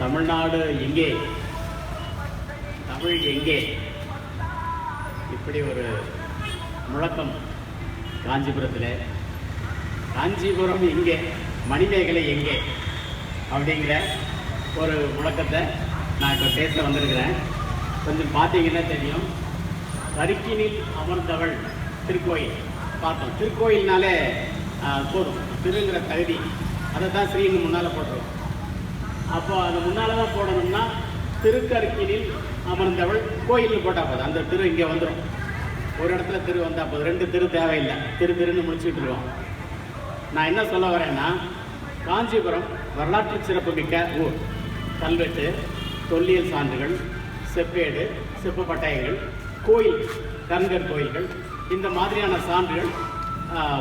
தமிழ்நாடு எங்கே, தமிழ் எங்கே, இப்படி ஒரு முழக்கம் காஞ்சிபுரத்தில். காஞ்சிபுரம் எங்கே, மணிமேகலை எங்கே அப்படிங்கிற ஒரு முழக்கத்தை நான் இப்போ பேச வந்திருக்கிறேன். கொஞ்சம் பார்த்தீங்கன்னா தெரியும். கருக்கினில் அமர்ந்தவள் திருக்கோயில் பார்த்தோம். திருக்கோயில்னாலே போதும், திருங்கிற தகுதி, அதை தான் ஸ்ரீன்னு முன்னால் போட்டுருவோம். அப்போ அது முன்னால் தான் போடணும்னா திருக்கருக்கினில் அமர்ந்தவள் கோயில்னு போட்டால் போதும். அந்த திரு இங்கே வந்துடும். ஒரு இடத்துல திரு வந்தால் போதும், ரெண்டு திரு தேவையில்லை. திருன்னு முடிச்சுட்டு இருக்கோம். நான் என்ன சொல்ல வரேன்னா, காஞ்சிபுரம் வரலாற்று சிறப்புமிக்க ஊர். கல்வெட்டு, தொல்லியல் சான்றுகள், செப்பேடு, செப்பு பட்டயங்கள், கோயில், கருங்கற் கோயில்கள், இந்த மாதிரியான சான்றுகள்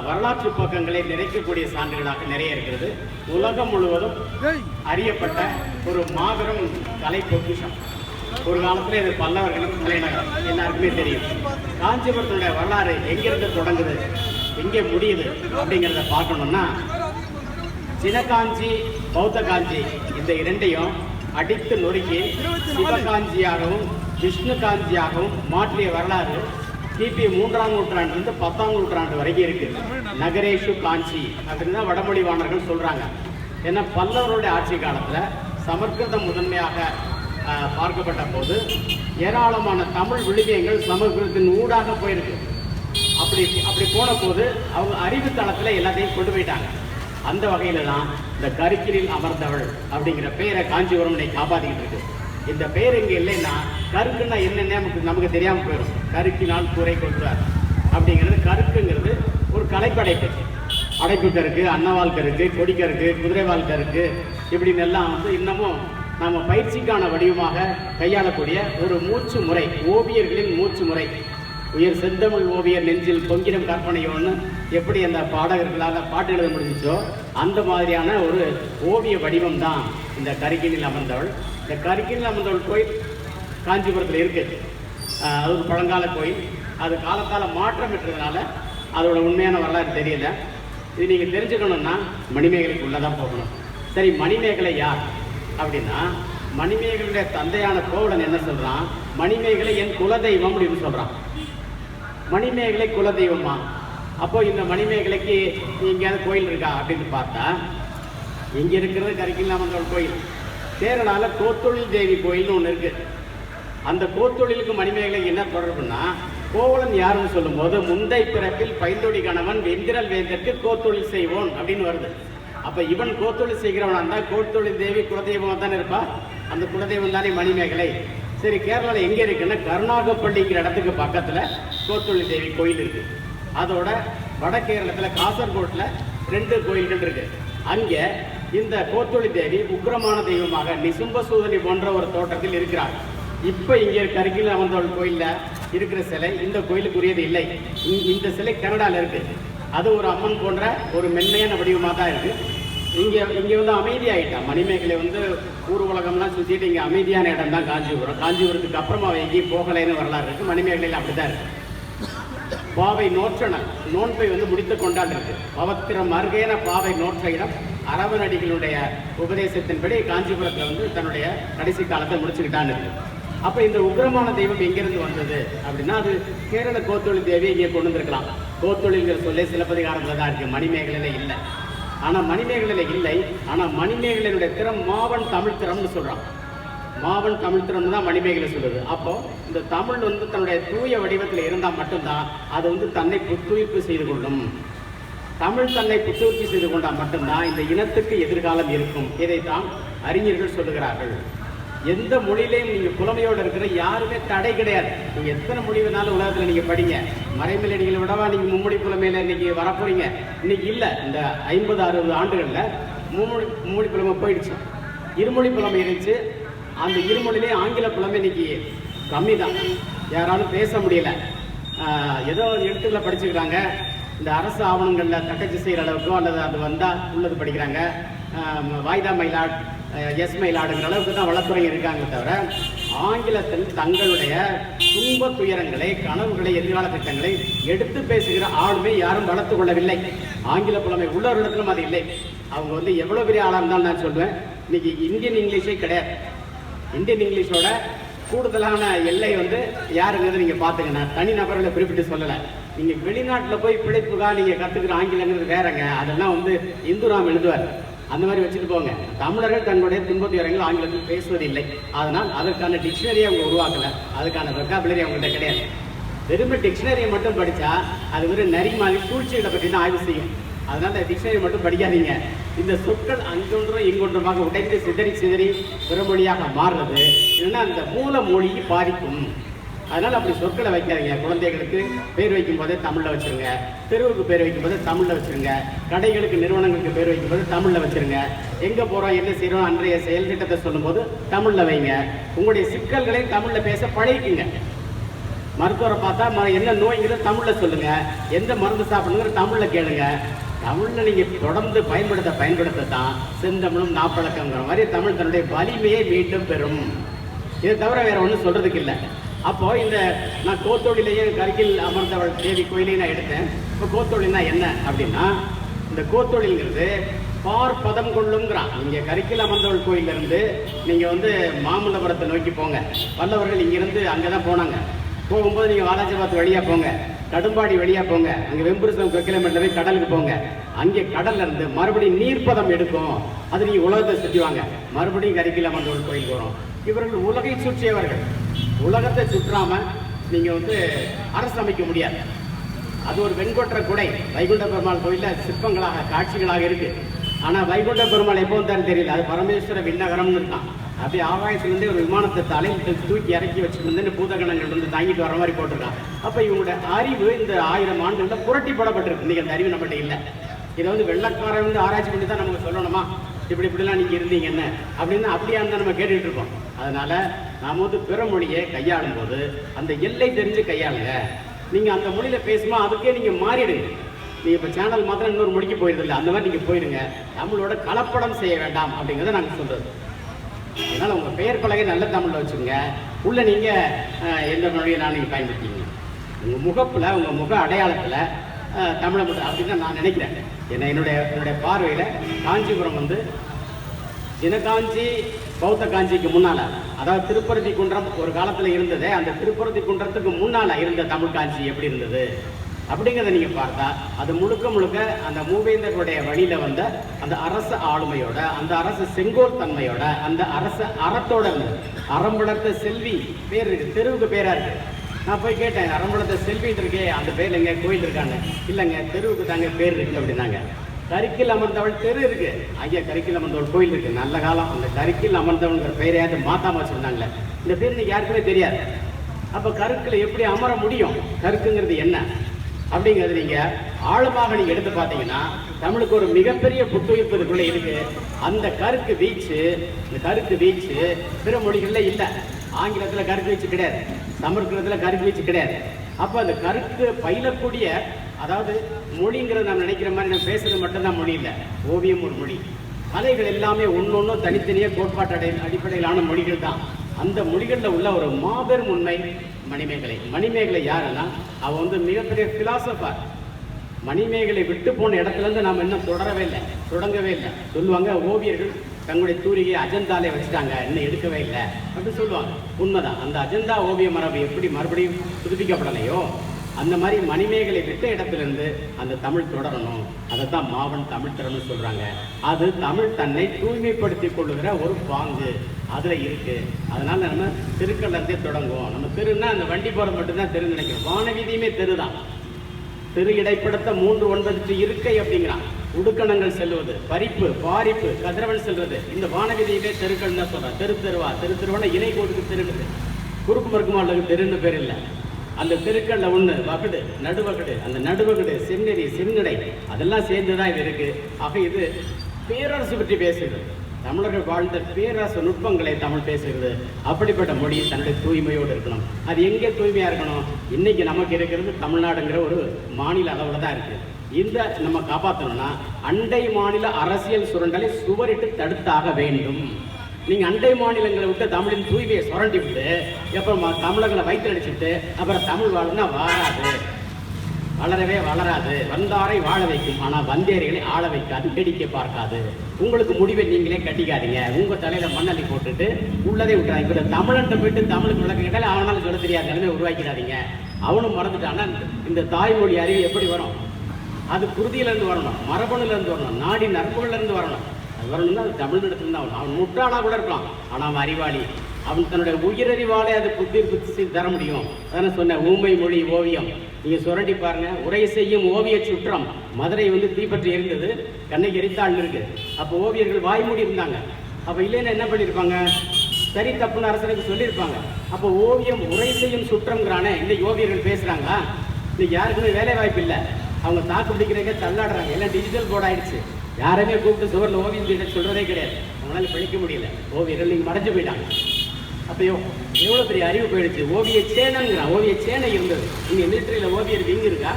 வரலாற்று பக்கங்களை நிறைக்கக்கூடிய சான்றுகளாக நிறைய இருக்கிறது. உலகம் முழுவதும் அறியப்பட்ட ஒரு மாபெரும் கலை பொக்கிஷம். ஒரு காலத்தில் இது பல்லவர்களின் தலைநகரம், எல்லாருக்குமே தெரியும். காஞ்சிபுரத்துடைய வரலாறு எங்கிருந்து தொடங்குது, எங்கே முடியுது அப்படிங்கிறத பார்க்கணும்னா, சினகாஞ்சி, பௌத்த காஞ்சி, இந்த இரண்டையும் அடித்து நொறுக்கி சிவகாஞ்சியாகவும் விஷ்ணு காஞ்சியாகவும் மாற்றிய வரலாறு கிபி 3ஆம் நூற்றாண்டிலிருந்து 10ஆம் நூற்றாண்டு வரைக்கும் இருக்கு. நகரேஷு காஞ்சி அப்படின்னு தான் வடமொழி வாணர்கள் சொல்றாங்க. ஏன்னா பல்லவருடைய ஆட்சி காலத்தில் சமஸ்கிருதம் முதன்மையாக பார்க்கப்பட்ட போது ஏராளமான தமிழ் விழுமியங்கள் சமஸ்கிருதத்தின் ஊடாக போயிருக்கு. அப்படி போன போது அவங்க அறிவுத்தளத்தில் எல்லாத்தையும் கொண்டு போயிட்டாங்க. அந்த வகையில தான் இந்த கருக்கினில் அமர்ந்தவள் அப்படிங்கிற பெயரை காஞ்சிபுரம் இன்னைக்கு காப்பாற்றிக்கிட்டு இருக்கு. இந்த பெயர் இங்கே இல்லைன்னா கருக்குன்னா என்னென்ன நமக்கு தெரியாமல் போயிடும். கருக்கினால் கூரை கொள்வார் அப்படிங்கிறது, கருக்குங்கிறது ஒரு கலைப்படைப்பு. அடைப்பு கருக்கு, அன்னவால் கருக்கு, கொடிக்கருக்கு, குதிரைவால் கருக்கு, இப்படின்னு எல்லாம் இன்னமும் நம்ம பயிற்சிக்கான வடிவமாக கையாளக்கூடிய ஒரு மூச்சு முறை, ஓவியர்களின் மூச்சு முறை. உயர் செந்தமிழ் ஓவியர் நெஞ்சில் பொங்கிடம் கற்பனையோன்னு எப்படி அந்த பாடகர்களால் பாட்டு எழுத முடிஞ்சிச்சோ, அந்த மாதிரியான ஒரு ஓவிய வடிவம் தான் இந்த கருக்கினில் அமர்ந்தவள். இந்த கருக்கினில் அமர்ந்தவள் கோயில் காஞ்சிபுரத்தில் இருக்குது. அது ஒரு பழங்கால கோயில். அது காலத்தால் மாற்றம் பெற்றதுனால அதோட உண்மையான வரலாறு தெரியல. இது நீங்கள் தெரிஞ்சுக்கணுன்னா மணிமேகலைக்குள்ளே தான் போகணும். சரி, மணிமேகலை யார் அப்படின்னா, மணிமேகலையுடைய தந்தையான கோவலன் என்ன சொல்கிறான், மணிமேகலை என் குலதெய்வம் அப்படின்னு சொல்கிறான். மணிமேகலை குலதெய்வமா? அப்போ இந்த மணிமேகலைக்கு எங்கேயாவது கோயில் இருக்கா அப்படின்னு பார்த்தா, இங்கே இருக்கிறது கருக்கினில் அமர்ந்தவள் கோயில். கேரளாவில் கோத்தொழில் தேவி கோயில்னு ஒன்று இருக்குது. அந்த கோத்தொழிலுக்கு மணிமேகலை என்ன தொடர்புன்னா, கோவலன் யாருன்னு சொல்லும்போது, முந்தை பிறப்பில் பைந்தொடி கணவன் வெந்திரல் வேந்தற்கு கோத்தொழில் செய்வோன் அப்படின்னு வருது. அப்போ இவன் கோத்தொழில் செய்கிறவனா இருந்தால் கோத்தொழில் தேவி குலதெய்வமாக தானே இருப்பா. அந்த குலதெய்வம் தானே மணிமேகலை. சரி, கேரளாவில் எங்கே இருக்குன்னா, கருணாகப்பள்ளிங்கிற இடத்துக்கு பக்கத்தில் கோத்தொழில் தேவி கோயில் இருக்குது. அதோட வட கேரளத்தில் காசர்கோட்டில் 2 கோயில்கள் இருக்குது. அங்கே இந்த கோத்தொழில் தேவி உக்ரமான தெய்வமாக நிசும்பசூதனி போன்ற ஒரு தோட்டத்தில் இருக்கிறார். இப்போ இங்கே கருக்கினில் அமர்ந்தவள் கோயிலில் இருக்கிற சிலை இந்த கோயிலுக்குரியது இல்லை. இந்த சிலை கனடாவில் இருக்குது. அது ஒரு அம்மன் போன்ற ஒரு மென்மையான வடிவமாக தான் இருக்குது. இங்கே அமைதியாகிட்டா மணிமேகலை. ஊர் உலகம்லாம் சுற்றிட்டு இங்கே அமைதியான இடம் தான் காஞ்சிபுரம். காஞ்சிபுரத்துக்கு அப்புறமா எங்கேயும் போகலைன்னு வரலாறு இருக்குது. மணிமேகலையில் அப்படி தான் இருக்குது. பாவை நோற்றன நோன்பை முடித்து கொண்டாண்டிருக்கு. பவத்திரம் அருகேன பாவை நோற்ற இடம் அரவணடிகளுடைய உபதேசத்தின்படி காஞ்சிபுரத்தில் தன்னுடைய கடைசி காலத்தை முடிச்சுக்கிட்டான்னு இருக்கு. அப்போ இந்த உக்ரமான தெய்வம் எங்கிருந்து வந்தது அப்படின்னா, அது கேரள கோத்தொழில் தேவி இங்கே கொண்டு வந்திருக்கலாம். கோத்தொழில்ங்கிற சொல்லே சிலப்பதிகாரத்தில் தான் இருக்குது, மணிமேகலையில் இல்லை. ஆனால் மணிமேகலையில் இல்லை. ஆனால் மணிமேகலையினுடைய திறம் மாவன் தமிழ் திறம்னு சொல்கிறான். மாவன் தமிழ் திறம்னு தான் மணிமேகலை சொல்லுது. அப்போ இந்த தமிழ் தன்னுடைய தூய வடிவத்தில் இருந்தால் மட்டும்தான் அது தன்னை புத்துயிர்ப்பு செய்து கொள்ளும். தமிழ் தன்னை புத்துயிர்ப்பு செய்து கொண்டால் மட்டும்தான் இந்த இனத்துக்கு எதிர்காலம் இருக்கும். இதைத்தான் அறிஞர்கள் சொல்லுகிறார்கள். எந்த மொழியிலையும் நீங்கள் புலமையோடு இருக்கிற யாருமே தடை கிடையாது. நீங்கள் எத்தனை மொழி வேணாலும் உலகத்தில் நீங்கள் படிங்க. மறைமொழிகளை விடவா நீங்கள் மும்மொழி புலமையில் இன்றைக்கி வரப்போறீங்க? இன்றைக்கி இல்லை. இந்த 50-60 ஆண்டுகளில் மும்மொழி புலமை போயிடுச்சு. இருமொழி புலமை இருந்துச்சு. அந்த இருமொழியிலே ஆங்கில புலமை இன்னைக்கு கம்மி தான். யாராலும் பேச முடியல. ஏதோ எழுத்துக்களை படிச்சுக்கிறாங்க. இந்த அரசு ஆவணங்களில் தட்டச்சு செய்கிற அளவுக்கோ அல்லது அது வந்தால் உள்ளது படிக்கிறாங்க. வாய்தா மயிலாட், எஸ் மயிலாடுங்கிற அளவுக்கு தான் வளர்த்துறைங்க இருக்காங்க. தவிர ஆங்கிலத்தில் தங்களுடைய துன்ப துயரங்களை, கனவுகளை, எதிர்கால திட்டங்களை எடுத்து பேசுகிற ஆளுமை யாரும் வளர்த்து கொள்ளவில்லை. ஆங்கில புலமை உள்ளவர்களிடத்திலும் அது இல்லை. அவங்க வந்து எவ்வளோ பெரிய ஆளாக இருந்தாலும் நான் சொல்லுவேன், இன்னைக்கு இந்தியன் இங்கிலீஷே கிடையாது. இந்தியன் இங்கிலீஷோட கூடுதலான எல்லை வந்து யாருங்கிறது நீங்கள் பார்த்துங்க. நான் தனி நபர்களை குறிப்பிட்டு சொல்லலை. நீங்கள் வெளிநாட்டில் போய் பிழைப்புக்காக நீங்கள் கற்றுக்கிற ஆங்கிலங்கிறது வேறங்க. அதெல்லாம் வந்து இந்துராம் எழுதுவார். அந்த மாதிரி வச்சுட்டு போங்க. தமிழர்கள் தங்களுடைய துன்பத்துயரங்கள் ஆங்கிலத்தில் பேசுவதில்லை. அதனால் அதற்கான டிக்ஷனரியை அவங்க உருவாக்கலை. அதுக்கான வெக்காபுலரி அவங்கள்ட்ட கிடையாது. வெறும் டிக்ஷனரியை மட்டும் படித்தா அது ஒரு நரி மாதிரி சூழ்ச்சிகளை பற்றி தான் ஆய்வு செய்யும். அதனால டிக்ஷனரி மட்டும் படிக்காதீங்க. இந்த சொற்கள் அங்கொன்றும் இங்கொன்றுமாக உடைந்து சிதறி பிறமொழியாக மாறுறது இல்லைன்னா அந்த மூல மொழியை பாதிக்கும். அதனால் அப்படி சொற்களை வைக்காதீங்க. குழந்தைகளுக்கு பேர் வைக்கும் போதே தமிழில் வச்சுருங்க. தெருவுக்கு பேர் வைக்கும் போது தமிழில் வச்சுருங்க. கடைகளுக்கு நிறுவனங்களுக்கு பேர் வைக்கும் போது தமிழில் வச்சுருங்க. எங்கே போகிறோம் என்ன செய்கிறோம் அன்றைய செயல் திட்டத்தை சொல்லும்போது தமிழில் வைங்க. உங்களுடைய சிக்கல்களை தமிழில் பேச பழகிக்குங்க. மருத்துவரை பார்த்தா என்ன நோய்ங்கிறத தமிழில் சொல்லுங்கள். எந்த மருந்து சாப்பிடுங்கிற தமிழில் கேளுங்க. தமிழில் நீங்கள் தொடர்ந்து பயன்படுத்தத்தான் செந்தமிழும் நாப்பழக்கங்கிற மாதிரி தமிழ் தன்னுடைய வலிமையை மீண்டும் பெறும். இதை தவிர வேற ஒன்றும் சொல்றதுக்கு இல்லை. அப்போ இந்த நான் கோத்தொழிலையே கருக்கில் அமர்ந்தவள் தேவி கோயிலையும் நான் எடுத்தேன். இப்போ கோத்தொழில்னா என்ன அப்படின்னா, இந்த கோத்தொழில்ங்கிறது பதம் கொள்ளுங்கிறான். நீங்கள் கருக்கில் அமர்ந்தவள் கோயிலிருந்து நீங்கள் வந்து மாமல்லபுரத்தை நோக்கி போங்க. பல்லவர்கள் இங்கிருந்து அங்கே தான் போனாங்க. போகும்போது நீங்கள் வாலாஜாபாத் வழியாக போங்க, கடும்பாடி வழியாக போங்க, அங்கே வெம்புருசம் கிலோமீட்டர் போய் கடலுக்கு போங்க. அங்கே கடல்ல இருந்து மறுபடியும் நீர்ப்பதம் எடுக்கும். அது நீங்கள் உலகத்தை சுற்றிவாங்க. மறுபடியும் கருக்கில் அமர்ந்தவள் கோயிலுக்கு வரும். இவர்கள் உலகை சுற்றியவர்கள். உலகத்தை சுற்றாம நீங்க வந்து அரசு அமைக்க முடியாது. அது ஒரு வெண்கொற்ற குடை. வைகுண்ட பெருமாள் கோயில சிற்பங்களாக காட்சிகளாக இருக்கு. ஆனா வைகுண்ட பெருமாள் எப்போ வந்தாலும் தெரியல. அது பரமேஸ்வர விண்ணகரம்னு இருக்கான். அப்படி ஆகாயத்திலிருந்தே ஒரு விமானத்தை தலையில் தூக்கி இறக்கி வச்சுட்டு பூதகணங்கள் வந்து தாங்கிட்டு வர மாதிரி போட்டிருக்கான். அப்ப இவங்களோட அறிவு இந்த 1000 ஆண்டுகளில் புரட்டி போடப்பட்டிருக்கு. இன்னைக்கு அந்த அறிவு நம்மகிட்ட இல்லை. இதை வந்து வெள்ளக்காரன் வந்து ஆராய்ச்சி பண்ணி தான் நமக்கு சொல்லணுமா இப்படிலாம் நீங்க இருந்தீங்கன்னு அப்படின்னு அப்படியா இருந்தால் நம்ம கேட்டுட்டு இருக்கோம். அதனால நாம வந்து பிற மொழியை கையாளும் போது அந்த எல்லை தெரிஞ்சு கையாளுங்க. நீங்க அந்த மொழியில பேசுமா அதுக்கே நீங்க மாறிடுங்க. நீங்க இப்ப சேனல் மாத்திரம் இன்னொரு மொழிக்கு போயிருதில்ல, அந்த மாதிரி நீங்க போயிடுங்க. தமிழோட கலப்படம் செய்ய வேண்டாம் அப்படிங்கிறத நாங்க சொல்றது. அதனால உங்க பெயர் பலகை நல்ல தமிழ்ல வச்சுங்க. உள்ள நீங்க எந்த மொழியை நீங்க பயன்படுத்திங்க. உங்க முகப்புல உங்க முக அடையாளத்துல தமிழை மட்டும் அப்படின்னு நான் நினைக்கிறேன். என்னுடைய பார்வையில காஞ்சிபுரம் வந்து தினகாஞ்சி பௌத்த காஞ்சிக்கு முன்னால, அதாவது திருப்பரதி குன்றம் ஒரு காலத்துல இருந்தது. அந்த திருப்பரதி குன்றத்துக்கு முன்னால இருந்த தமிழ் காஞ்சி எப்படி இருந்தது அப்படிங்கிறத நீங்க பார்த்தா அது முழுக்க அந்த மூவேந்தர்களுடைய வழியில வந்த அந்த அரசு ஆளுமையோட, அந்த அரசு செங்கோல் தன்மையோட, அந்த அரசு அறத்தோட இருந்தது. அறம் வளர்த்த செல்வி பேர் இருக்கு, தெருவுக்கு பேரா இருக்கு. நான் போய் கேட்டேன், அறம் வளர்த்த செல்வின்னு இருக்கே அந்த பேர்ல எங்க கோயில் இருக்காங்க. இல்லைங்க தெருவுக்கு தாங்க பேர் இருக்கு அப்படின்னாங்க. கருக்கில் அமர்ந்தவள் தெரு இருக்கு. ஐயா கருக்கில் அமர்ந்தவள் கோயில் இருக்கு. நல்ல காலம். அந்த கருக்கில் அமர்ந்தவங்கிற பெயரையாவது மாத்தாம வச்சிருந்தாங்களே. இந்த பேர் இன்னைக்கு யாருக்குமே தெரியாது. அப்ப கருக்கில் எப்படி அமர முடியும்? கருக்குங்கிறது என்ன அப்படிங்கிறது நீங்க ஆழமாக நீங்க எடுத்து பார்த்தீங்கன்னா தமிழுக்கு ஒரு மிகப்பெரிய புத்துயிர்ப்பு இதுக்குள்ள இருக்கு. அந்த கருக்கு வீச்சு, இந்த கருக்கு வீச்சு பிற மொழிகள்ல இல்ல. ஆங்கிலத்துல கருக்கு வீச்சு கிடையாது, சமஸ்கிருதத்துல கருக்கு வீச்சு கிடையாது. அப்ப அந்த கருக்கு பயிலக்கூடிய, அதாவது மொழிங்கிறது நம்ம நினைக்கிற மாதிரி நம்ம பேசுறது மட்டும்தான் மொழி இல்லை. ஓவியம் ஒரு மொழி. கலைகள் எல்லாமே ஒன்னொன்னும் தனித்தனியே கோட்பாட்டு அடிப்படையிலான மொழிகள் தான். அந்த மொழிகளில் உள்ள ஒரு மாபெரும் உண்மை மணிமேகலை. மணிமேகலை யாருன்னா அவ வந்து மிகப்பெரிய பிலாசபர். மணிமேகலை விட்டு போன இடத்துல இருந்து நாம இன்னும் தொடங்கவே இல்லை. சொல்லுவாங்க ஓவியர்கள் தங்களுடைய தூரிகை அஜந்தாலே வச்சுட்டாங்க, இன்னும் எடுக்கவே இல்லை அப்படின்னு சொல்லுவாங்க. உண்மைதான். அந்த அஜந்தா ஓவிய மரபு எப்படி மறுபடியும் புதுப்பிக்கப்படலையோ அந்த மாதிரி மணிமேகலை விட்ட இடத்திலிருந்து அந்த தமிழ் தொடரணும். அதைத்தான் மாவன் தமிழ் திறன்னு சொல்றாங்க. அது தமிழ் தன்னை தூய்மைப்படுத்திக் கொள்ளுகிற ஒரு பாங்கு அதுல இருக்கு. அதனால நம்ம தெருக்கள்ல இருந்தே தொடங்குவோம். நம்ம தெருன்னா அந்த வண்டி போற மட்டும்தான் தெரு நினைக்கிறோம். வானவீதியுமே தெருதான். தெரு இடைப்படுத்த 3-9 இருக்கை அப்படிங்கிறான். உடுக்கணங்கள் செல்வது, பறிப்பு, பாரிப்பு, கதிரவன் செல்வது, இந்த வானவீதியுமே தெருக்கள் தான் சொல்றான். தெருவான இணை கோடுக்கு தெருன்னு, குறுக்கு மறுக்குமாளுக்கு தெருன்னு பேர் இல்லை. அந்த தெருக்கள்ல ஒண்ணு வகுடு, நடுவகுடு, அந்த நடுவகுடு, செந்நெறி, செந்நடை அதெல்லாம் சேர்ந்துதான் இது இருக்கு. ஆக இது பேரரசு பற்றி பேசுகிறது. தமிழர்கள் வாழ்ந்த பேரரசு நுட்பங்களை தமிழ் பேசுகிறது. அப்படிப்பட்ட மொழி தன்னுடைய தூய்மையோடு இருக்கணும். அது எங்கே தூய்மையா இருக்கணும்? இன்னைக்கு நமக்கு இருக்கிறது தமிழ்நாடுங்கிற ஒரு மாநில அளவுல தான் இருக்கு. இந்த நம்ம காப்பாற்றணும்னா அண்டை மாநில அரசியல் சுரண்டலை சுவரிட்டு தடுத்தாக வேண்டும். நீங்க அண்டை மாநிலங்களை விட்டு தமிழின் தூய்மையை சுரண்டி விட்டு அப்புறம் தமிழர்களை வயிற்று அடிச்சுட்டு அப்புறம் தமிழ் வாழ்னா வாராது. வளரவே வளராது. வந்தாரை வாழ வைக்கும், ஆனா வந்தேரிகளை ஆள வைக்காது, வேடிக்கை பார்க்காது. உங்களுக்கு முடிவை நீங்களே கட்டிக்காதீங்க. உங்க தலையில மண்ணள்ளி போட்டுட்டு உள்ளதே விட்டுறாங்க. இப்ப தமிழன்ட்ட போயிட்டு தமிழுக்கு விளக்கம் கேட்டாலே அவனால சொல்ல தெரியாது நிலைமை உருவாக்கிறாதீங்க. அவனும் மறந்துட்டான்னா இந்த தாய்மொழி அறிவு எப்படி வரும்? அது குருதியிலேருந்து வரணும், மரபணுலேருந்து வரணும், நாடி நரம்புகள்லேருந்து வரணும். அது வரணும்னா அது தமிழ்நிலத்துல தான் வரணும். அவன் முட்டாளாக கூட இருக்கலாம், ஆனால் அவன் அறிவாளி. அவன் தன்னுடைய உயிரறிவாலே அது புத்தி தர முடியும். அதான சொன்ன ஊமை மொழி ஓவியம். நீங்கள் சுரண்டி பாருங்க. உரை செய்யும் ஓவிய சுற்றம். மதுரை வந்து தீப்பற்றி எரிந்தது, கண்ணகி எரித்தாள் இருக்கு. அப்போ ஓவியர்கள் வாய்மூடி இருந்தாங்க. அப்போ இல்லைன்னா என்ன பண்ணியிருப்பாங்க? சரி தப்புன்னு அரசனுக்கு சொல்லியிருப்பாங்க. அப்போ ஓவியம் உரை செய்யும் சுற்றம்ங்கிறானே. இன்னைக்கு ஓவியர்கள் பேசுகிறாங்களா? இன்னைக்கு யாருக்குமே வேலை வாய்ப்பு இல்லை. அவங்க தாக்கு பிடிக்கிறதுக்கே தள்ளாடுறாங்க. எல்லாம் டிஜிட்டல் போர்டு ஆயிடுச்சு. யாருமே கூப்பிட்டு சுவரில் ஓவியம் கிட்ட சொல்கிறதே கிடையாது. அவங்களால படிக்க முடியல. ஓவியர்கள் நீங்கள் மறைஞ்சு போயிட்டாங்க. அப்போ எவ்வளோ பெரிய அறிவு போயிடுச்சு. ஓவிய சேனங்கிறான். ஓவிய சேனை இருந்தது. நீங்கள் மிலிட்டரியில் ஓவியர் விங் இருக்கா?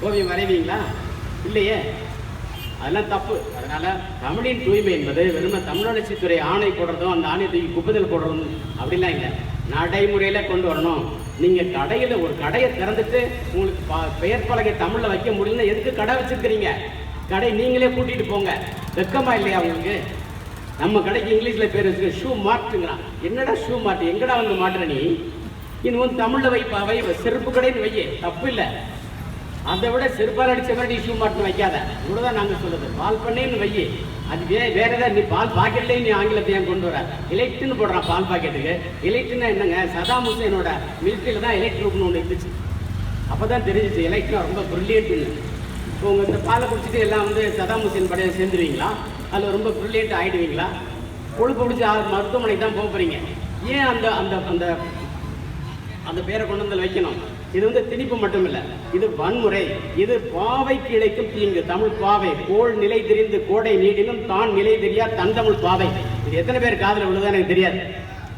ஓவியம் வரைவீங்களா? இல்லையே. அதெல்லாம் தப்பு. அதனால தமிழின் தூய்மை என்பது வெறும தமிழ் ஆணை போடுறதும் அந்த ஆணை தூக்கி குப்பதில் போடுறதும் அப்படிலாம் இல்லை. நடைமுறையில் கொண்டு வரணும். நீங்கள் கடையில் ஒரு கடையை திறந்துட்டு உங்களுக்கு பெயர் பலகை தமிழில் வைக்க முடியலன்னா எதுக்கு கடை வச்சிருக்கிறீங்க? கடை நீங்களே கூட்டிகிட்டு போங்க. வெக்கமா இல்லையா உங்களுக்கு? நம்ம கடைக்கு இங்கிலீஷில் பேர் வச்சுக்க ஷூ மார்ட்டுங்கிறான். என்னடா ஷூ மார்ட்? எங்கடா வந்து மாட்டுற நீ? இன்னும் தமிழில் வை செருப்பு கடைன்னு வையே, தப்பு இல்லை. அதை விட செருப்பால் அடித்த மாதிரி ஷூ மாட்டுன்னு வைக்காத. இவ்வளோதான் நாங்கள் சொல்லுது. பால் பண்ணேன்னு வையே. அது வேற ஏதாவது நீ பால் பாக்கெட்லேயே நீ ஆங்கிலத்தை ஏன் கொண்டு வர? எலெக்ட்னு போடுறான் பால் பாக்கெட்டுக்கு. எலெக்ட்னா என்னங்க? சதாம் ஹுசேனோட மிலிட்ரியில் தான் எலெக்ட் குரூப்னு ஒன்று இருந்துச்சு. அப்போ தான் தெரிஞ்சிச்சு எலெக்ட்னா ரொம்ப ப்ரில்லியன்ட்னு. இப்போ உங்கள் இந்த பாலை குடிச்சிட்டு எல்லாம் வந்து சதாம் ஹுசேன் படையை சேர்ந்துருவீங்களா? அதில் ரொம்ப ப்ரில்லியன்ட் ஆகிடுவீங்களா? கொழுப்பு பிடிச்சி மருத்துவமனைக்கு தான் போக போகிறீங்க. ஏன் அந்த அந்த அந்த அந்த பேரை கொண்டு வந்து வைக்கணும்? இது வந்து திணிப்பு மட்டும் இல்லை, இது வன்முறை. இது பாவைக்கு இழைக்கும் தீங்கு. தமிழ் பாவை கோள் நிலை தெரிந்து கோடை நீடினும் தான் நிலை தெரியா தன் தமிழ் பாவை. இது எத்தனை பேர் காதில் விழுதா எனக்கு தெரியாது.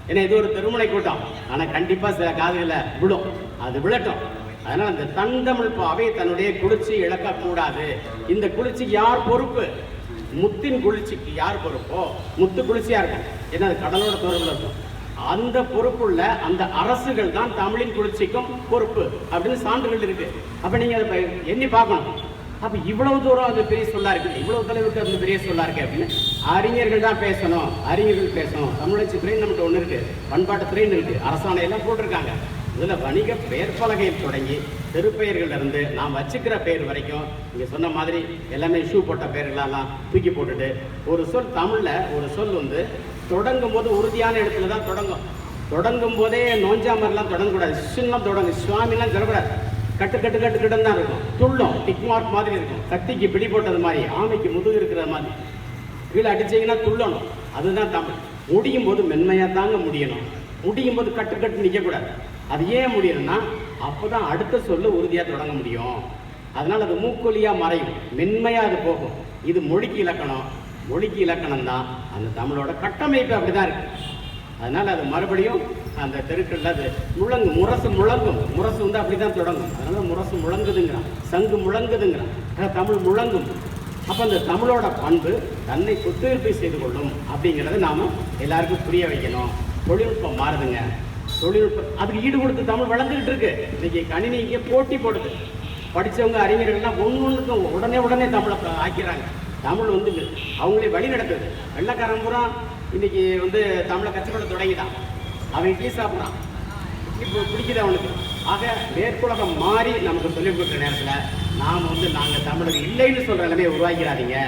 ஏன்னா இது ஒரு திருமுனை கூட்டம். ஆனால் கண்டிப்பாக சில காதுகளில் விழும். அது விழட்டும். அதனால் அந்த தன் தமிழ் பாவை தன்னுடைய குளிர்ச்சி இழக்கக்கூடாது. இந்த குளிர்ச்சி யார் பொறுப்பு? முத்தின் குளிர்ச்சிக்கு யார் பொறுப்போ முத்து குளிர்ச்சியா இருக்கும். ஏன்னா அது கடலோட தொடர்பில் இருக்கும். அந்த பொறுப்புள்ள அந்த அரசுகள் தான் தமிழின் குளிர்ச்சிக்கும் பொறுப்பு அப்படின்னு சான்றுகள் இருக்கு. அப்ப நீங்க அதை எண்ணி பார்க்கணும். அப்ப இவ்வளவு தூரம் அது பெரிய சொல்லா இருக்கு, இவ்வளவு தலைவருக்கு அது பெரிய சொல்லா இருக்கு அப்படின்னு அறிஞர்கள் தான் பேசணும். அறிஞர்கள் பேசணும். தமிழச்சி துறை நம்மகிட்ட ஒண்ணு இருக்கு, பண்பாட்டு துறைன்னு இருக்கு, அரசாணையெல்லாம் போட்டிருக்காங்க. இதுல வணிக பெயர் பலகையில் தொடங்கி தெருப்பெயர்கள் இருந்து நாம் வச்சுக்கிற பெயர் வரைக்கும் நீங்க சொன்ன மாதிரி எல்லாமே ஷூ போட்ட பெயர்களெல்லாம் தூக்கி போட்டுட்டு ஒரு சொல் தமிழ்ல ஒரு சொல் வந்து தொடங்கும் போது உறுதியான இடத்துல தான் தொடங்கும். தொடங்கும் போதே நோஞ்சா மாதிரிலாம் தொடங்கக்கூடாது. சின்னம் தொடங்கும், சுவாமிலாம் சொல்லக்கூடாது. கட்டு கட்டு கட்டு கட்டுன்னு தான் இருக்கும். துள்ளும், டிக் மார்க் மாதிரி இருக்கும். கத்திக்கு பிடி போட்டது மாதிரி, ஆமைக்கு முதுகு இருக்கிற மாதிரி கீழே அடிச்சிங்கன்னா துள்ளணும். அதுதான் தமிழ். முடியும் போது மென்மையாக தாங்க முடியணும். முடியும் போது கட்டு கட்டு நிற்கக்கூடாது. அது ஏன் முடியணும்னா அப்போ தான் அடுத்த சொல்ல உறுதியாக தொடங்க முடியும். அதனால் அது மூக்கொலியாக மறையும், மென்மையாக அது போகும். இது மொழிக்கு இலக்கணம். மொழிக்கு இலக்கணம் தான் அந்த தமிழோட கட்டமைப்பு. அப்படிதான் இருக்கு. அதனால அது மறுபடியும் அந்த தெருக்கள் அது முழங்கும், முரசு முழங்கும். முரசு வந்து அப்படிதான் தொடங்கும். அதனால முரசு முழங்குதுங்கிறான், சங்கு முழங்குதுங்கிறான், தமிழ் முழங்கும். அப்போ அந்த தமிழோட பண்பு தன்னை புத்துயிர்ப்பு செய்து கொள்ளும் அப்படிங்கிறத நாம எல்லாருக்கும் புரிய வைக்கணும். தொழில்நுட்பம் மாறுதுங்க. தொழில்நுட்பம் அதுக்கு ஈடு கொடுத்து தமிழ் வளர்ந்துகிட்டு இருக்கு. இன்னைக்கு கணினி இங்கே போட்டி போடுது. படித்தவங்க அறிஞர்கள்லாம் ஒன்றுக்கும் உடனே தமிழை ஆக்கிறாங்க. தமிழ் வந்து அவங்களே வழி நடத்துது. வெள்ளைக்காரன் பூரா இன்னைக்கு வந்து தமிழை கற்றுக்கொள்ள தொடங்கிட்டான். அவன் இட்லி சாப்பிட்றான், இட்லி பிடிக்குது அவனுக்கு. ஆக மேற்குலகம் மாறி நமக்கு சொல்லிக் கொடுக்குற நேரத்தில் நாம் வந்து நாங்கள் தமிழுக்கு இல்லைன்னு சொல்கிற நிலைமையை உருவாக்கிறாதீங்க.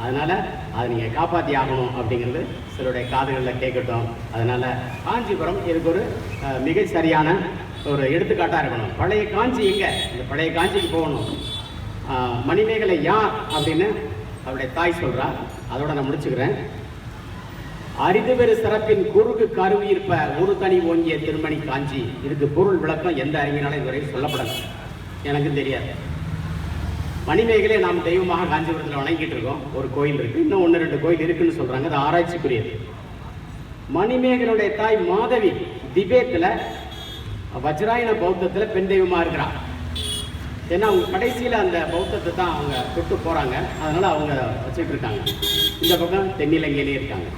அதனால் அதை நீங்கள் காப்பாற்றி ஆகணும் அப்படிங்கிறது சிலருடைய காதுகளில் கேட்கட்டும். அதனால் காஞ்சிபுரம் இதுக்கு ஒரு மிக சரியான ஒரு எடுத்துக்காட்டாக இருக்கணும். பழைய காஞ்சி எங்கே? இந்த பழைய காஞ்சிக்கு போகணும். மணிமேகலை யார் அப்படின்னு அவருடைய தாய் சொல்றா. அதோட நான் முடிச்சுக்கிறேன். அரிதுவெறு சிறப்பின் குறுகு கருவியிருப்ப ஒரு தனி ஓங்கிய திருமணி காஞ்சி. இதுக்கு பொருள் விளக்கம் எந்த அறிஞராலும் இதுவரை சொல்லப்படல, எனக்கு தெரியாது. மணிமேகலை நாம் தெய்வமாக காஞ்சிபுரத்தில் வணங்கிட்டு இருக்கோம். ஒரு கோயில் இருக்கு, இன்னும் 1-2 கோயில் இருக்குன்னு சொல்றாங்க. அது ஆராய்ச்சிக்குரியது. மணிமேகலுடைய தாய் மாதவி திபேத்தில் வஜ்ராயன பௌத்தத்தில் பெண் தெய்வமாக இருக்கிறார். ஏன்னா அவங்க கடைசியில் அந்த பௌத்தத்தை தான் அவங்க தொட்டு போகிறாங்க. அதனால் அவங்க வச்சுட்டு இருக்காங்க. இந்த பக்கம் தென்னிலங்கையிலே இருக்காங்க.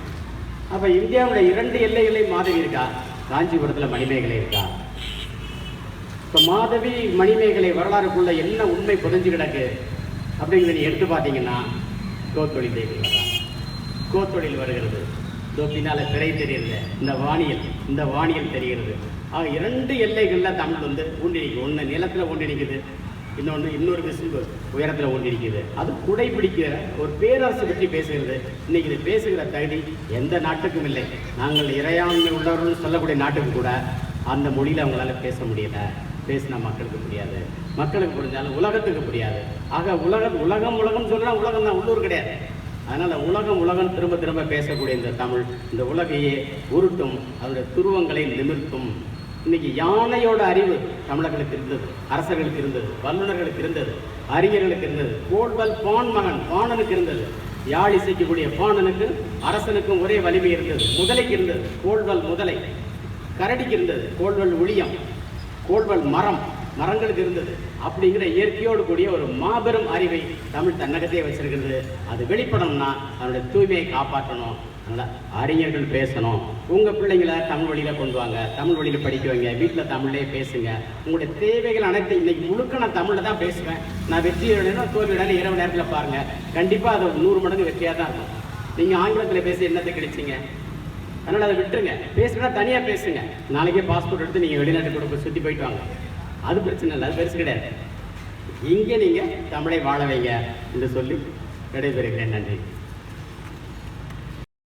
அப்போ இந்தியாவுடைய 2 எல்லைகளே மாதவி இருக்கா, காஞ்சிபுரத்தில் மணிமேகலை இருக்கா. இப்போ மாதவி மணிமேகலை வரலாறுக்குள்ள என்ன உண்மை புதைஞ்சு கிடக்கு அப்படிங்கிறத எடுத்து பார்த்தீங்கன்னா கோத்தொழில் தெய்வங்கள் தான். கோத்தொழில் வருகிறது. இதோ பின்னால திரை தெரியுது, இந்த வானியல் தெரிகிறது. ஆக 2 எல்லைகளில் தமிழ் ஊண்டி நிற்குது. ஒன்று நிலத்தில் ஊண்டி நிற்குது, இன்னொரு விசும்பு உயரத்தில் ஊண்டி நிற்குது. அது குடை பிடிக்கிற ஒரு பேரரசு பற்றி பேசுகிறது. இன்னைக்கு இது பேசுகிற தகுதி எந்த நாட்டுக்கும் இல்லை. நாங்கள் இறையாண்மை உள்ளவர்கள் சொல்லக்கூடிய நாட்டுக்கு கூட அந்த மொழியில் அவங்களால பேச முடியல. பேசினா மக்களுக்கு புரியாது, மக்களுக்கு புரிஞ்சாலும் உலகத்துக்கு புரியாது. ஆக உலகம் சொன்னால் உலகம் தான், உள்ளூர் கிடையாது. அதனால் உலகம் திரும்ப பேசக்கூடிய இந்த தமிழ் இந்த உலகையே உருட்டும், அதோட துருவங்களை நிமிர்த்தும். இன்னைக்கு யானையோட அறிவு தமிழர்களுக்கு இருந்தது, அரசர்களுக்கு இருந்தது, வல்லுநர்களுக்கு இருந்தது, அறிஞர்களுக்கு இருந்தது. கோல்வல் பான் மகன் பாணனுக்கு இருந்தது. யாழ் இசைக்கக்கூடிய பாணனுக்கு அரசனுக்கும் ஒரே வலிமை இருந்தது. முதலைக்கு இருந்தது கோல்வல் முதலை, கரடிக்கு இருந்தது கோல்வல் ஒளியம், கோல்வல் மரங்களுக்கு இருந்தது. அப்படிங்கிற இயற்கையோடு கூடிய ஒரு மாபெரும் அறிவை தமிழ் தன்னகத்தையே வச்சிருக்கிறது. அது வெளிப்படணும்னா அதனுடைய தூய்மையை காப்பாற்றணும். அதனால் அறிஞர்கள் பேசணும். உங்கள் பிள்ளைங்களை தமிழ் வழியில் கொண்டு வாங்க, தமிழ் வழியில் படிக்க வைங்க, வீட்டில் தமிழ்லேயே பேசுங்க. உங்களுடைய தேவைகள் அனைத்து இன்னைக்கு முழுக்க நான் தமிழில் தான் பேசுவேன். நான் வெற்றி தோல்வியிடாத இரவு நேரத்தில் பாருங்கள், கண்டிப்பாக அது 100 மடங்கு வெற்றியாக தான் இருக்கும். நீங்கள் ஆங்கிலத்தில் பேசி என்னத்தை கிடைச்சிங்க? அதனால் அதை விட்டுருங்க. பேசுனா தனியாக பேசுங்க. நாளைக்கே பாஸ்போர்ட் எடுத்து நீங்கள் வெளிநாட்டு கூட சுற்றி போயிட்டு வாங்க. அது பிரச்சனை இல்லை, அது பெருசு கிடையாது. இங்கே நீங்கள் தமிழை வாழ வைங்க என்று சொல்லி விடைபெறுகிறேன். நன்றி.